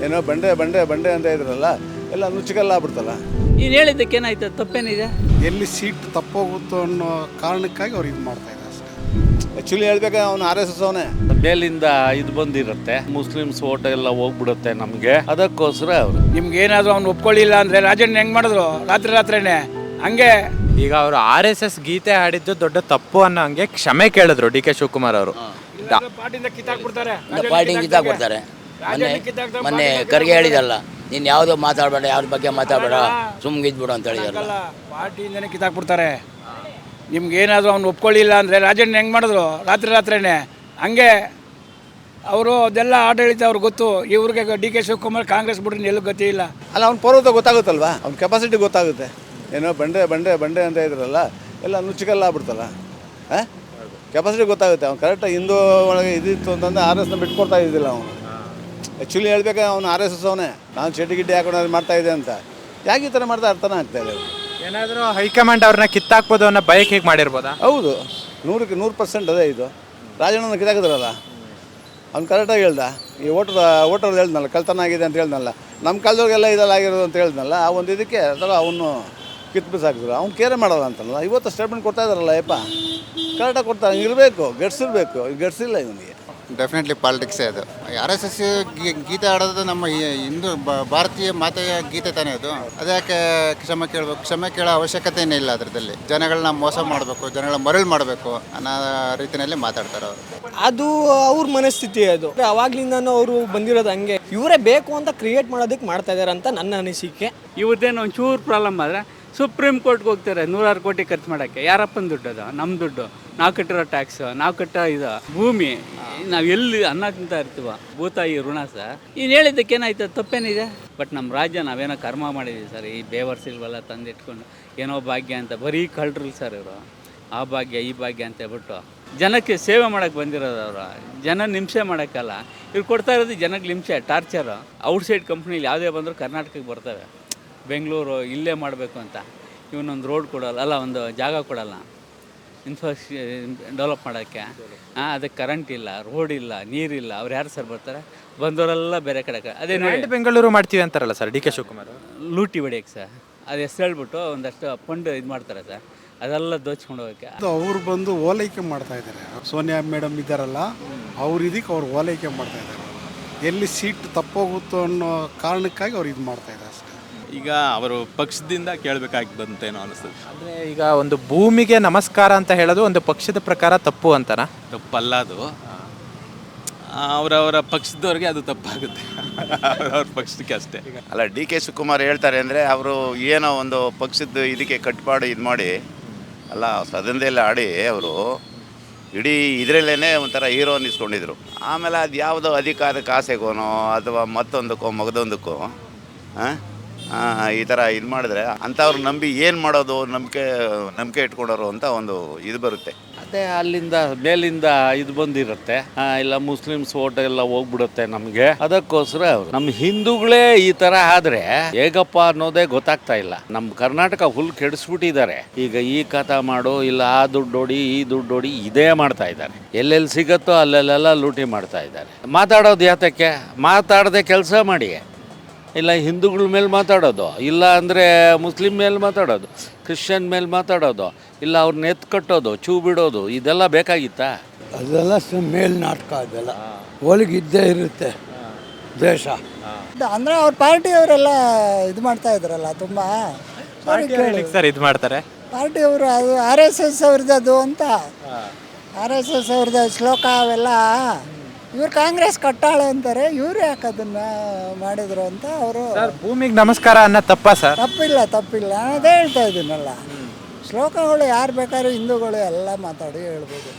ಏನೋ ಬಂಡೆ ಬಂಡೆ ಬಂಡೆ ಅಂತ ಇದ್ರಲ್ಲ, ಎಲ್ಲ ನುಚ್ಚುಕಲ್ಲ ಆಗ್ಬಿಡ್ತಲ್ಲ. ನೀನು ಹೇಳಿದ್ದಕ್ಕೇನಾಯ್ತು, ತಪ್ಪೇನಿದೆ? ಎಲ್ಲಿ ಸೀಟ್ ತಪ್ಪೋಗುತ್ತೋ ಅನ್ನೋ ಕಾರಣಕ್ಕಾಗಿ ಅವ್ರು ಇದು ಮಾಡ್ತಾ ಇದ್ದಾರೆ ಅಷ್ಟೇ. ಆ್ಯಕ್ಚುಲಿ ಹೇಳ್ಬೇಕಾದ್ರೆ ಅವನು RSS ಅವನೇ. ಮೇಲಿಂದ ಇದು ಬಂದಿರುತ್ತೆ, ಮುಸ್ಲಿಮ್ಸ್ ಓಟ್ ಎಲ್ಲ ಹೋಗ್ಬಿಡುತ್ತೆ ನಮಗೆ, ಅದಕ್ಕೋಸ್ಕರ ಅವರು. ನಿಮ್ಗೆ ಏನಾದರೂ ಅವ್ನು ಒಪ್ಕೊಳ್ಳಿಲ್ಲ ಅಂದರೆ ರಾಜಣ್ಣ ಹೆಂಗೆ ಮಾಡಿದ್ರು ರಾತ್ರಿನೇ ಹಂಗೆ. ಈಗ ಅವರು RSS ಗೀತೆ ಹಾಡಿದ್ದು ದೊಡ್ಡ ತಪ್ಪು ಅನ್ನೋ ಹಂಗೆ ಕ್ಷಮೆ ಕೇಳಿದ್ರು DK ಶಿವಕುಮಾರ್ ಅವರು. ಪಾರ್ಟಿಯಿಂದ ಕಿತ್ತಾಕ್ಬಿಡ್ತಾರೆ, ಪಾರ್ಟಿಗೆ ಕಿತ್ತಾಕ್ಬಿಡ್ತಾರೆ. ಮೊನ್ನೆ ಖರ್ಗೆ ಹೇಳಿದಲ್ಲ, ನೀನು ಯಾವುದೋ ಮಾತಾಡಬೇಡ, ಯಾವ್ದ್ರ ಬಗ್ಗೆ ಮಾತಾಡಬೇಡ, ಸುಮ್ಮನೆ ಇದ್ಬಿಡು ಅಂತ ಹೇಳಿದಾರಲ್ಲ. ಪಾರ್ಟಿಯಿಂದನೇ ಕಿತ್ತಾಕ್ಬಿಡ್ತಾರೆ. ನಿಮ್ಗೆ ಏನಾದರೂ ಅವ್ನು ಒಪ್ಕೊಳ್ಳಿಲ್ಲ ಅಂದರೆ ರಾಜಣ್ಣ ಹೆಂಗೆ ಮಾಡಿದ್ರು ರಾತ್ರಿನೇ ಹಂಗೆ. ಅವರು ಅದೆಲ್ಲ ಆಡಳಿತ ಅವ್ರಿಗೆ ಗೊತ್ತು. ಇವ್ರಿಗೆ DK ಶಿವಕುಮಾರ್ ಕಾಂಗ್ರೆಸ್ ಬಿಟ್ರೆ ಎಲ್ಲೂ ಗತಿ ಇಲ್ಲ. ಅಲ್ಲ, ಅವ್ನ ಪರ್ವತ ಗೊತ್ತಾಗುತ್ತಲ್ವಾ, ಅವ್ನ ಕೆಪಾಸಿಟಿ ಗೊತ್ತಾಗುತ್ತೆ. ಏನೋ ಬಂಡೆ ಬಂಡೆ ಬಂಡೆ ಅಂತ ಇದ್ರಲ್ಲ, ಎಲ್ಲ ನುಚ್ಚುಕಲ್ಲ ಆಗ್ಬಿಡ್ತಲ್ಲ. ಕೆಪಾಸಿಟಿ ಗೊತ್ತಾಗುತ್ತೆ. ಅವ್ನು ಕರೆಕ್ಟಾಗಿ ಹಿಂದೂ ಒಳಗೆ ಇದಿತ್ತು ಅಂತಂದರೆ RSSನ ಬಿಟ್ಕೊಡ್ತಾ ಇದ್ದಿಲ್ಲ ಅವನು. ಆ್ಯಕ್ಚುಲಿ ಹೇಳ್ಬೇಕಾದ್ರೆ ಅವನು RSS ಅವನೇ. ನಾನು ಚಟಿ ಹಾಕೊಂಡು ಮಾಡ್ತಾಯಿದ್ದೆ ಅಂತ ಯಾಕೆ ಈ ಥರ ಮಾಡ್ತಾ ಅರ್ಥನೇ ಆಗ್ತಾಯಿದೆ. ಏನಾದರೂ ಹೈಕಮಾಂಡ್ ಅವ್ರನ್ನ ಕಿತ್ತಾಕ್ಬೋದು ಅನ್ನೋ ಬಯಕೆ ಹೇಗೆ ಮಾಡಿರ್ಬೋದಾ? ಹೌದು, 100% ಅದೇ. ಇದು ರಾಜಣ್ಣನ ಕಿತ್ತಾಕಿದ್ರಲ್ಲ, ಅವ್ನು ಕರೆಕ್ಟಾಗಿ ಹೇಳ್ದ. ಈ ಓಟರ್ ಹೇಳ್ದನಲ್ಲ, ಕಳ್ತನ ಆಗಿದೆ ಅಂತ ಹೇಳ್ದನಲ್ಲ, ನಮ್ಮ ಕಾಲದವ್ರಿಗೆಲ್ಲ ಇದೆಲ್ಲ ಆಗಿರೋದು ಅಂತ ಹೇಳ್ದನಲ್ಲ, ಆ ಒಂದು ಇದಕ್ಕೆ ಅದರ ಅವನು ಕಿತ್ತು ಬಿಸಾಕಿದ್ರು. ಅವ್ನು ಕೇರೆ ಮಾಡೋಲ್ಲ ಅಂತಲ್ಲ. ಇವತ್ತು ಸ್ಟೇಟ್ಮೆಂಟ್ ಕೊಡ್ತಾ ಇದ್ದಾರಲ್ಲ, ಯಪ್ಪ ಕರೆಕ್ಟಾಗಿ ಕೊಡ್ತಾರೆ. ಇರಬೇಕು, ಗೆಟ್ಸಿರ್ಬೇಕು. ಗಟ್ಸಿಲ್ಲ ಇವನಿಗೆ. ಡೆಫಿನೆಟ್ಲಿ ಪಾಲಿಟಿಕ್ಸೇ ಅದು. RSS ಗೀತೆ ಆಡೋದು ನಮ್ಮ ಹಿಂದೂ ಭಾರತೀಯ ಮಾತೆಯ ಗೀತೆ ತಾನೇ ಅದು. ಅದಕ್ಕೆ ಕ್ಷಮೆ ಕೇಳಬೇಕು. ಕ್ಷಮೆ ಕೇಳೋ ಅವಶ್ಯಕತೆಯೇ ಇಲ್ಲ. ಅದರಲ್ಲಿ ಜನಗಳನ್ನ ಮೋಸ ಮಾಡಬೇಕು, ಜನಗಳ ಮರಳು ಮಾಡಬೇಕು ಅನ್ನೋ ರೀತಿಯಲ್ಲಿ ಮಾತಾಡ್ತಾರೆ ಅವರು. ಅದು ಅವ್ರ ಮನಸ್ಥಿತಿ. ಅದು ಅವಾಗ್ಲಿಂದನೂ ಅವರು ಬಂದಿರೋದು ಹಂಗೆ. ಇವರೇ ಬೇಕು ಅಂತ ಕ್ರಿಯೇಟ್ ಮಾಡೋದಕ್ಕೆ ಮಾಡ್ತಾ ಇದ್ದಾರೆ ಅಂತ ನನ್ನ ಅನಿಸಿಕೆ. ಇವತ್ತೇನು ಒಂಚೂರು ಪ್ರಾಬ್ಲಮ್ ಆದರೆ ಸುಪ್ರೀಂ ಕೋರ್ಟ್ಗೆ ಹೋಗ್ತಾರೆ 100 ಕೋಟಿ ಖರ್ಚು ಮಾಡೋಕ್ಕೆ. ಯಾರಪ್ಪನ ದುಡ್ಡು ಅದು? ನಮ್ಮ ದುಡ್ಡು, ನಾವು ಕಟ್ಟಿರೋ ಟ್ಯಾಕ್ಸ್, ನಾವು ಕಟ್ಟೋ ಇದು ಭೂಮಿ, ನಾವು ಎಲ್ಲಿ ಅನ್ನ ತಿಂತ ಇರ್ತೀವ, ಭೂತಾಯಿ ಋಣ ಸರ್. ನೀನು ಹೇಳಿದ್ದಕ್ಕೇನಾಯ್ತು, ತಪ್ಪೇನಿದೆ? ಬಟ್ ನಮ್ಮ ರಾಜ್ಯ ನಾವೇನೋ ಕರ್ಮ ಮಾಡಿದ್ದೀವಿ ಸರ್. ಈ ಬೇವರ್ಸಿಲ್ವೆಲ್ಲ ತಂದಿಟ್ಕೊಂಡು ಏನೋ ಭಾಗ್ಯ ಅಂತ ಬರೀ ಕಳ್ರಲ್ಲ ಸರ್ ಇವರು. ಆ ಭಾಗ್ಯ ಈ ಭಾಗ್ಯ ಅಂತ ಹೇಳ್ಬಿಟ್ಟು ಜನಕ್ಕೆ ಸೇವೆ ಮಾಡೋಕ್ಕೆ ಬಂದಿರೋದು ಅವರು. ಜನ ಹಿಂಸೆ ಮಾಡೋಕ್ಕಲ್ಲ ಇವ್ರು ಕೊಡ್ತಾ ಇರೋದು ಜನಕ್ಕೆ ಹಿಂಸೆ, ಟಾರ್ಚರು. ಔಟ್ಸೈಡ್ ಕಂಪ್ನಿಲಿ ಯಾವುದೇ ಬಂದರೂ ಕರ್ನಾಟಕಕ್ಕೆ ಬರ್ತವೆ. ಬೆಂಗಳೂರು ಇಲ್ಲೇ ಮಾಡಬೇಕು ಅಂತ ಇವನೊಂದು ರೋಡ್ ಕೊಡೋಲ್ಲ, ಅಲ್ಲ ಒಂದು ಜಾಗ ಕೊಡಲ್ಲ ಡೆವಲಪ್ ಮಾಡೋಕ್ಕೆ. ಅದಕ್ಕೆ ಕರೆಂಟ್ ಇಲ್ಲ, ರೋಡ್ ಇಲ್ಲ, ನೀರಿಲ್ಲ. ಅವ್ರು ಯಾರು ಸರ್ ಬರ್ತಾರೆ? ಬಂದವರೆಲ್ಲ ಬೇರೆ ಕಡೆ. ಅದೇ ನೋಡಿ ಬೆಂಗಳೂರು ಮಾಡ್ತೀವಿ ಅಂತಾರಲ್ಲ ಸರ್ DK ಶಿವಕುಮಾರ್. ಲೂಟಿ ಹೊಡೆಯಕ್ಕೆ ಸರ್, ಅದು ಹೆಸರು ಹೇಳ್ಬಿಟ್ಟು ಒಂದಷ್ಟು ಫಂಡ್ ಇದು ಮಾಡ್ತಾರೆ ಸರ್, ಅದೆಲ್ಲ ದೋಚ್ಕೊಂಡು ಹೋಗೋಕ್ಕೆ. ಅವ್ರು ಬಂದು ಓಲೈಕೆ ಮಾಡ್ತಾ ಇದ್ದಾರೆ. ಸೋನಿಯಾ ಮೇಡಮ್ ಇದ್ದಾರಲ್ಲ, ಅವ್ರು ಇದಕ್ಕೆ ಅವ್ರು ಓಲೈಕೆ ಮಾಡ್ತಾ ಇದ್ದಾರೆ. ಎಲ್ಲಿ ಸೀಟ್ ತಪ್ಪೋಗುತ್ತೋ ಅನ್ನೋ ಕಾರಣಕ್ಕಾಗಿ ಅವ್ರು ಇದು ಮಾಡ್ತಾ ಇದ್ದಾರೆ ಅಷ್ಟೇ. ಈಗ ಅವರು ಪಕ್ಷದಿಂದ ಕೇಳಬೇಕಾಗಿ ಬಂತೇನೋ ಅನಿಸ್ತದೆ. ಅಂದರೆ ಈಗ ಒಂದು ಭೂಮಿಗೆ ನಮಸ್ಕಾರ ಅಂತ ಹೇಳೋದು ಒಂದು ಪಕ್ಷದ ಪ್ರಕಾರ ತಪ್ಪು ಅಂತನಾ? ತಪ್ಪಲ್ಲ ಅದು, ಅವರವರ ಪಕ್ಷದವ್ರಿಗೆ ಅದು ತಪ್ಪಾಗುತ್ತೆ. ಅವ್ರ ಪಕ್ಷಕ್ಕೆ ಅಷ್ಟೇ. ಅಲ್ಲ, DK ಶಿವಕುಮಾರ್ ಹೇಳ್ತಾರೆ ಅಂದರೆ ಅವರು ಏನೋ ಒಂದು ಪಕ್ಷದ ಇದಕ್ಕೆ ಕಟ್ಪಾಡು ಇದು ಮಾಡಿ ಅಲ್ಲ, ಸದನದಲ್ಲೇ ಆಡಿ ಅವರು ಇಡೀ ಇದರಲ್ಲೇ ಒಂಥರ ಹೀರೋ ಅನ್ನಿಸ್ಕೊಂಡಿದ್ರು. ಆಮೇಲೆ ಅದು ಯಾವುದೋ ಅಧಿಕಾರಕ್ಕೆ ಆಸೆಗೋನೋ ಅಥವಾ ಮತ್ತೊಂದಕ್ಕೋ ಮಗದೊಂದಕ್ಕೋ ಈ ಥರ ಇದು ಮಾಡಿದ್ರೆ ಅಂಥವ್ರು ನಂಬಿ ಏನು ಮಾಡೋದು, ನಂಬಿಕೆ ಇಟ್ಕೊಂಡವರು ಅಂತ ಒಂದು ಇದು ಬರುತ್ತೆ. ಅದೇ ಅಲ್ಲಿಂದ ಮೇಲಿಂದ ಇದು ಬಂದಿರುತ್ತೆ, ಇಲ್ಲ ಮುಸ್ಲಿಮ್ಸ್ ಓಟ್ ಎಲ್ಲ ಹೋಗ್ಬಿಡುತ್ತೆ ನಮಗೆ, ಅದಕ್ಕೋಸ್ಕರ ಅವರು. ನಮ್ಮ ಹಿಂದೂಗಳೇ ಈ ಥರ ಆದರೆ ಹೇಗಪ್ಪ ಅನ್ನೋದೇ ಗೊತ್ತಾಗ್ತಾ ಇಲ್ಲ. ನಮ್ಮ ಕರ್ನಾಟಕ ಫುಲ್ ಕೆಡಿಸ್ಬಿಟ್ಟಿದ್ದಾರೆ. ಈಗ ಈ ಕಥಾ ಮಾಡು, ಇಲ್ಲ ಆ ದುಡ್ಡೋಡಿ ಈ ದುಡ್ಡೋಡಿ ಇದೇ ಮಾಡ್ತಾ ಇದ್ದಾರೆ. ಎಲ್ಲೆಲ್ಲಿ ಸಿಗುತ್ತೋ ಅಲ್ಲೆಲ್ಲ ಲೂಟಿ ಮಾಡ್ತಾ ಇದ್ದಾರೆ. ಮಾತಾಡೋದು ಯಾತಕ್ಕೆ? ಮಾತಾಡದೆ ಕೆಲಸ ಮಾಡಿ. ಇಲ್ಲ ಹಿಂದೂಗಳ ಮೇಲೆ ಮಾತಾಡೋದು, ಇಲ್ಲ ಅಂದರೆ ಮುಸ್ಲಿಮ್ ಮೇಲೆ ಮಾತಾಡೋದು, ಕ್ರಿಶ್ಚಿಯನ್ ಮೇಲೆ ಮಾತಾಡೋದು, ಇಲ್ಲ ಅವ್ರನ್ನ ಎತ್ತು ಕಟ್ಟೋದು, ಚೂ ಬಿಡೋದು, ಇದೆಲ್ಲ ಬೇಕಾಗಿತ್ತಾ? ಅದೆಲ್ಲ ಮೇಲ್ನಾಟಕ. ಅದೆಲ್ಲ ಒಳಗಿದ್ದೇ ಇರುತ್ತೆ ದ್ವೇಷ. ಅಂದರೆ ಅವ್ರ ಪಾರ್ಟಿಯವರೆಲ್ಲ ಇದು ಮಾಡ್ತಾ ಇದ್ರಲ್ಲ ತುಂಬ. ಸರ್ ಇದು ಮಾಡ್ತಾರೆ ಪಾರ್ಟಿಯವರು. ಅದು RSS ಅವ್ರದ್ದು ಅದು ಅಂತ. RSS ಅವ್ರದ್ದು ಶ್ಲೋಕ ಅವೆಲ್ಲ ಇವ್ರು ಕಾಂಗ್ರೆಸ್ ಕಟ್ಟಾಳೆ ಅಂತಾರೆ. ಇವ್ರು ಯಾಕೆ ಅದನ್ನ ಮಾಡಿದ್ರು ಅಂತ ಅವರು. ಭೂಮಿಗೆ ನಮಸ್ಕಾರ ಅನ್ನೋ ತಪ್ಪಾ ಸರ್? ತಪ್ಪಿಲ್ಲ ಅದೇ ಹೇಳ್ತಾ ಇದ್ದೀನಲ್ಲ. ಶ್ಲೋಕಗಳು ಯಾರು ಬೇಕಾದ್ರೂ ಹಿಂದೂಗಳು ಎಲ್ಲ ಮಾತಾಡಿ ಹೇಳ್ಬೋದು.